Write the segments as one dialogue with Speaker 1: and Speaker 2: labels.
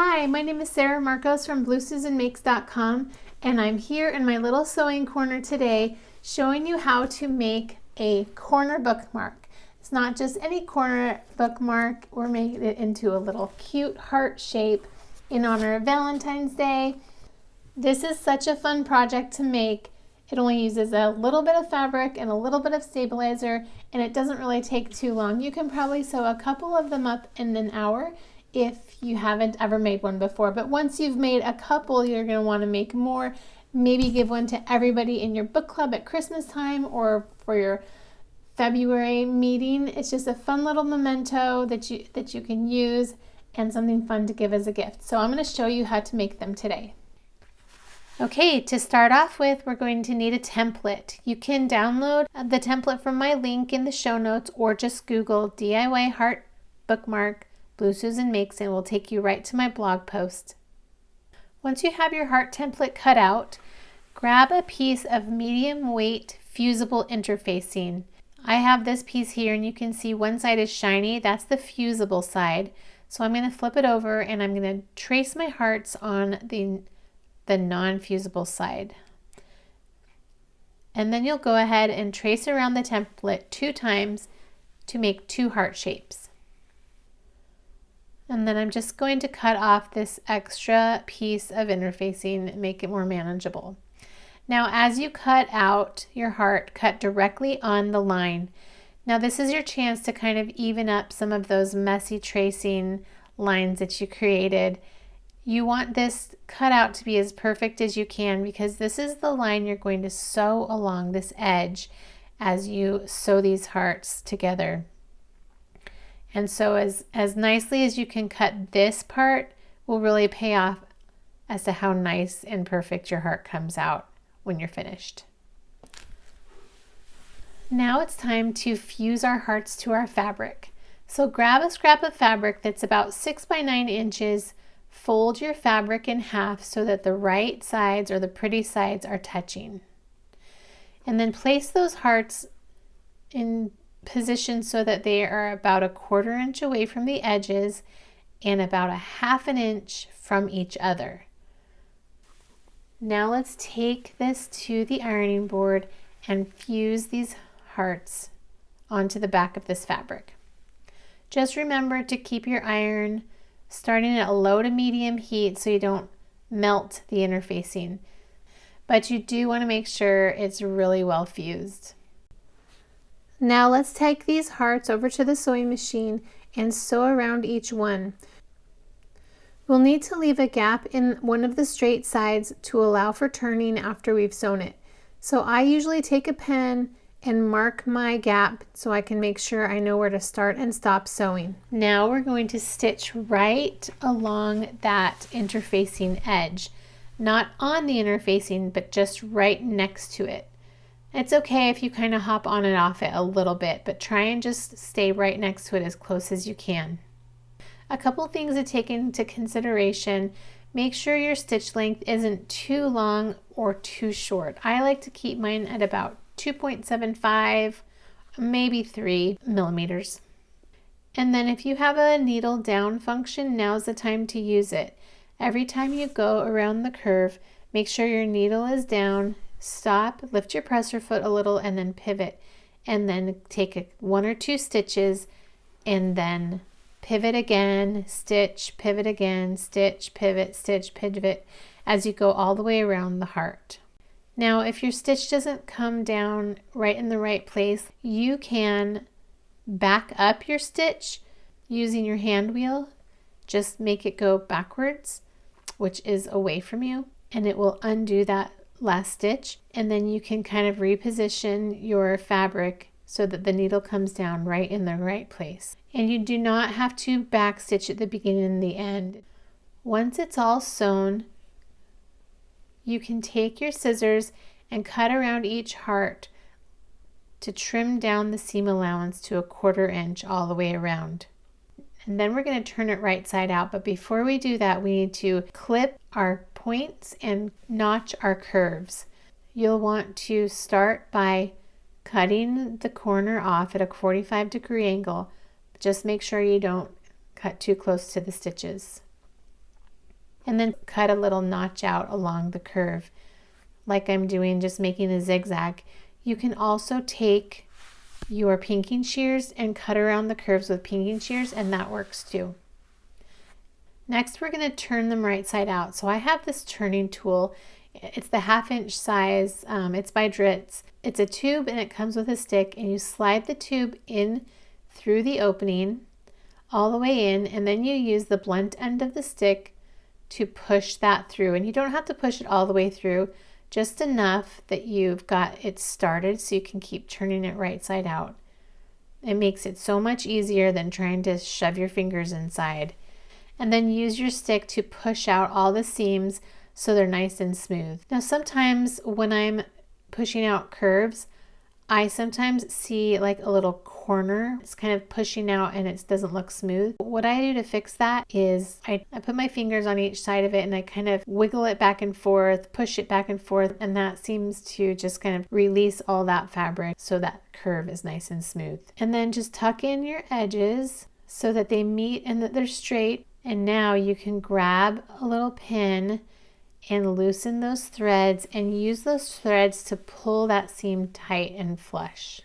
Speaker 1: Hi, my name is Sarah Marcos from BlueSusanMakes.com, and I'm here in my little sewing corner today showing you how to make a corner bookmark. It's not just any corner bookmark, we're making it into a little cute heart shape in honor of Valentine's Day. This is such a fun project to make. It only uses a little bit of fabric and a little bit of stabilizer, and it doesn't really take too long. You can probably sew a couple of them up in an hour if you haven't ever made one before. But once you've made a couple, you're going to want to make more. Maybe give one to everybody in your book club at Christmas time or for your February meeting. It's just a fun little memento that you can use and something fun to give as a gift. So I'm going to show you how to make them today. Okay, to start off with, we're going to need a template. You can download the template from my link in the show notes or just Google DIY Heart Bookmark Blue Susan Makes and it will take you right to my blog post. Once you have your heart template cut out, grab a piece of medium weight fusible interfacing. I have this piece here and you can see one side is shiny, that's the fusible side. So I'm going to flip it over and I'm going to trace my hearts on the non-fusible side. And then you'll go ahead and trace around the template 2 times to make 2 heart shapes. And then I'm just going to cut off this extra piece of interfacing and make it more manageable. Now as you cut out your heart, cut directly on the line. Now this is your chance to kind of even up some of those messy tracing lines that you created. You want this cutout to be as perfect as you can because this is the line you're going to sew along this edge as you sew these hearts together. And so as nicely as you can cut this part will really pay off as to how nice and perfect your heart comes out when you're finished. Now it's time to fuse our hearts to our fabric. So grab a scrap of fabric that's about 6 by 9 inches. Fold your fabric in half so that the right sides or the pretty sides are touching. And then place those hearts in position so that they are about 1/4 inch away from the edges and about 1/2 inch from each other. Now let's take this to the ironing board and fuse these hearts onto the back of this fabric. Just remember to keep your iron starting at a low to medium heat so you don't melt the interfacing. But you do want to make sure it's really well fused. Now let's take these hearts over to the sewing machine and sew around each one. We'll need to leave a gap in one of the straight sides to allow for turning after we've sewn it. So I usually take a pen and mark my gap so I can make sure I know where to start and stop sewing. Now we're going to stitch right along that interfacing edge, not on the interfacing, but just right next to it. It's okay if you kind of hop on and off it a little bit, but try and just stay right next to it as close as you can. A couple things to take into consideration. Make sure your stitch length isn't too long or too short. I like to keep mine at about 2.75, maybe 3 millimeters. And then if you have a needle down function, now's the time to use it. Every time you go around the curve, make sure your needle is down, stop, lift your presser foot a little, and then pivot. And then take 1 or 2 stitches and then pivot again, stitch, pivot again, stitch, pivot, as you go all the way around the heart. Now, if your stitch doesn't come down right in the right place, you can back up your stitch using your hand wheel. Just make it go backwards, which is away from you, and it will undo that last stitch. And then you can kind of reposition your fabric so that the needle comes down right in the right place. And you do not have to back stitch at the beginning and the end. Once it's all sewn, you can take your scissors and cut around each heart to trim down the seam allowance to 1/4 inch all the way around. And then we're going to turn it right side out. But before we do that, we need to clip our points and notch our curves. You'll want to start by cutting the corner off at a 45-degree angle. Just make sure you don't cut too close to the stitches. and then cut a little notch out along the curve like I'm doing, just making a zigzag. You can also take your pinking shears and cut around the curves with pinking shears, and that works too. Next, we're going to turn them right side out. So I have this turning tool. It's the 1/2 inch size. It's by Dritz. It's a tube and it comes with a stick, and you slide the tube in through the opening all the way in, and then you use the blunt end of the stick to push that through. And you don't have to push it all the way through, just enough that you've got it started so you can keep turning it right side out. It makes it so much easier than trying to shove your fingers inside. And then use your stick to push out all the seams so they're nice and smooth. Now sometimes when I'm pushing out curves, I sometimes see like a little corner. It's kind of pushing out and it doesn't look smooth. What I do to fix that is I put my fingers on each side of it and I kind of wiggle it back and forth, push it back and forth, and that seems to just kind of release all that fabric so that curve is nice and smooth. And then just tuck in your edges so that they meet and that they're straight. And now you can grab a little pin and loosen those threads and use those threads to pull that seam tight and flush.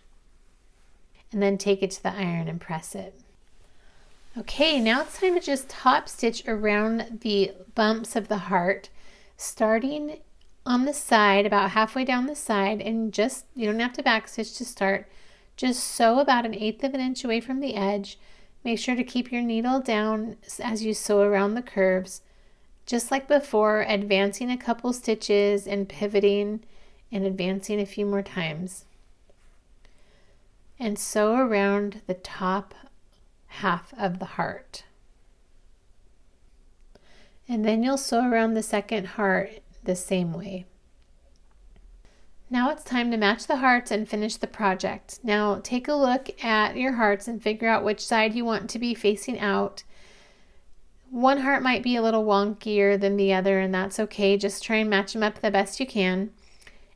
Speaker 1: And then take it to the iron and press it. Okay, now it's time to just top stitch around the bumps of the heart, starting on the side, about halfway down the side, and just, you don't have to backstitch to start. Just sew about 1/8 of an inch away from the edge. Make sure to keep your needle down as you sew around the curves. Just like before, advancing a couple stitches and pivoting and advancing a few more times. And sew around the top half of the heart. And then you'll sew around the second heart the same way. Now it's time to match the hearts and finish the project. Now take a look at your hearts and figure out which side you want to be facing out. One heart might be a little wonkier than the other, and that's okay. Just try and match them up the best you can.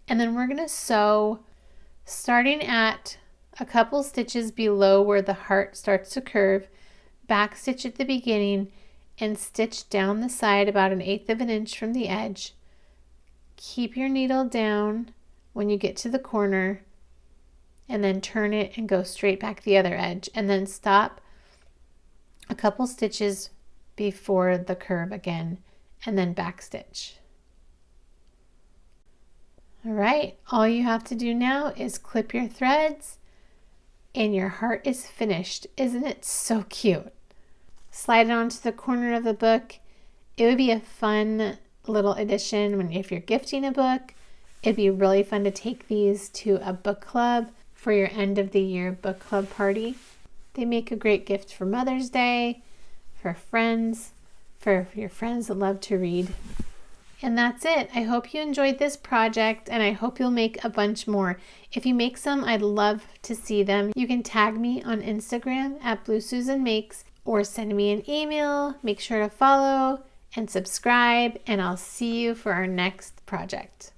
Speaker 1: And then we're going to sew starting at a couple stitches below where the heart starts to curve, back stitch at the beginning, and stitch down the side about 1/8 of an inch from the edge. Keep your needle down when you get to the corner, and then turn it and go straight back the other edge, and then stop a couple stitches before the curve again, and then back stitch. All right, all you have to do now is clip your threads and your heart is finished. Isn't it so cute? Slide it onto the corner of the book. It would be a fun little addition if you're gifting a book. It'd be really fun to take these to a book club for your end of the year book club party. They make a great gift for Mother's Day, for friends, for your friends that love to read. And that's it. I hope you enjoyed this project, and I hope you'll make a bunch more. If you make some, I'd love to see them. You can tag me on Instagram at BlueSusanMakes or send me an email. Make sure to follow and subscribe, and I'll see you for our next project.